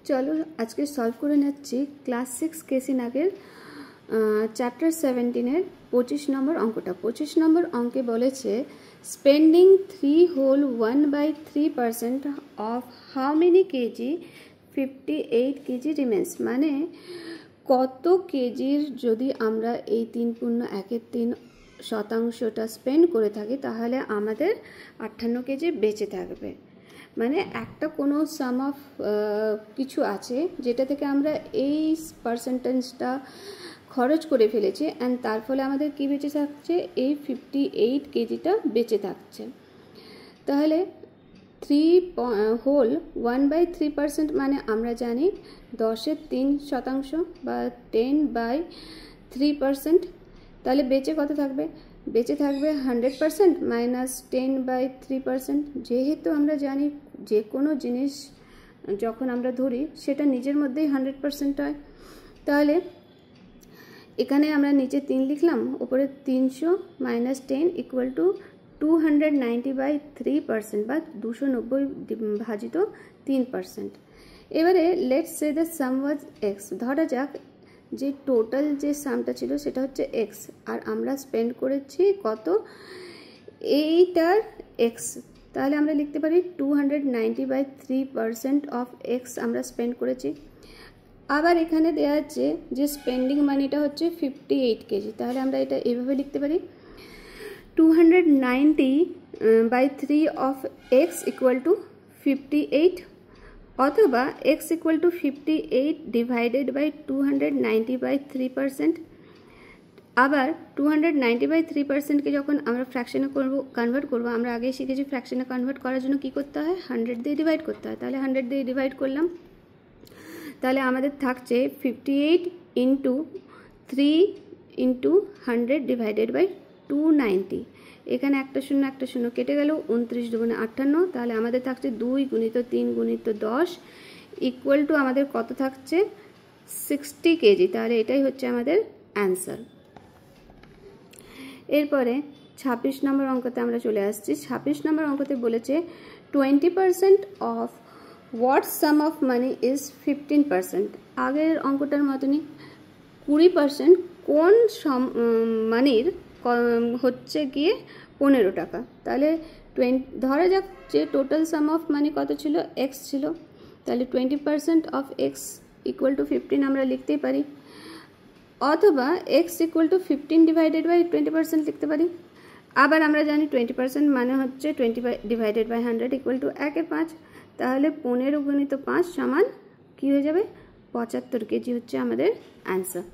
চলো আজকে সলভ করে নিচ্ছি ক্লাস 6 কেসি নাগের চ্যাপ্টার 17-এর 25 নম্বর অঙ্কটা। 25 নম্বর অঙ্কে বলেছে spending 3/3% of how many KG 58 KG remains, মানে কত কেজির যদি আমরা এই 3.1/3% স্পেন্ড করে থাকি তাহলে আমাদের 58 কেজি বেঁচে থাকবে। মানে একটা কোনো সাম অফ কিছু আছে যেটা থেকে আমরা এই পার্সেন্টেজটা খরচ করে ফেলেছি অ্যান্ড তার ফলে আমাদের কি বেঁচে থাকছে, এই 58 কেজিটা বেঁচে থাকছে। তাহলে 1/3% মানে আমরা জানি 10/3% বা 10/3%। তাহলে বেঁচে কত থাকবে? বেঁচে থাকবে 100% মাইনাস 10/3%। যেহেতু আমরা জানি যে কোনো জিনিস যখন আমরা ধরি সেটা নিজের মধ্যেই 100% হয়, তাহলে এখানে আমরা নিচে 3 লিখলাম, ওপরে 300 মাইনাস 10 ইকুয়াল টু 290/3% বা 290 ভাজিত 3%। এবারে let's say the some was x. ধরা যাক যে টোটাল যে সামটা ছিল সেটা হচ্ছে এক্স, আর আমরা স্পেন্ড করেছি কত, এইটার এক্স। তাহলে আমরা লিখতে পারি 290/3% অফ এক্স আমরা স্পেন্ড করেছি। আবার এখানে দেওয়া আছে যে স্পেন্ডিং মানিটা হচ্ছে 58 কেজি, তাহলে আমরা এটা এভাবে লিখতে পারি 290/3 অফ এক্স ইকুয়াল টু 58, অথবা x equal to 58 divided by 290/3%। আবার 290/3%কে যখন আমরা ফ্র্যাকশনে কনভার্ট করবো, আমরা আগেই শিখেছি ফ্র্যাকশনে কনভার্ট করার জন্য কি করতে হয়, 100 দিয়ে ডিভাইড করতে হয়। তাহলে 100 দিয়ে ডিভাইড করলাম, তাহলে আমাদের থাকছে 58 ইন্টু 3 ইন্টু 100 ডিভাইডেড বাই 290। এখানে একটা শূন্য কেটে গেল, 29 দুগুণে 58, তাহলে আমাদের থাকছে 2 গুণিত 3 গুণিত 10 ইকুয়াল টু আমাদের কত থাকছে 60 কেজি। তাহলে এটাই হচ্ছে আমাদের অ্যান্সার। এরপরে 26 নম্বর অঙ্কতে আমরা চলে আসছি। 26 নম্বর অঙ্কতে বলেছে 20% of what some of money is 15%। আগের অঙ্কটার মতনই 20% কোন মানির হচ্ছে গিয়ে 15 টাকা। তাহলে ধরা যাক যে টোটাল সাম অফ মানি কত ছিল, এক্স ছিল, তাহলে 20% অফ এক্স ইকুয়াল টু 15 আমরা লিখতেই পারি, অথবা x equal to 15 divided by 20% লিখতে পারি। আবার আমরা জানি 20% মানে হচ্ছে 20 ডিভাইডেড বাই 100 ইকুয়াল টু 1/5। তাহলে 15 গুণিত 5 সমান কী হয়ে যাবে, 75 কেজি হচ্ছে আমাদের অ্যান্সার।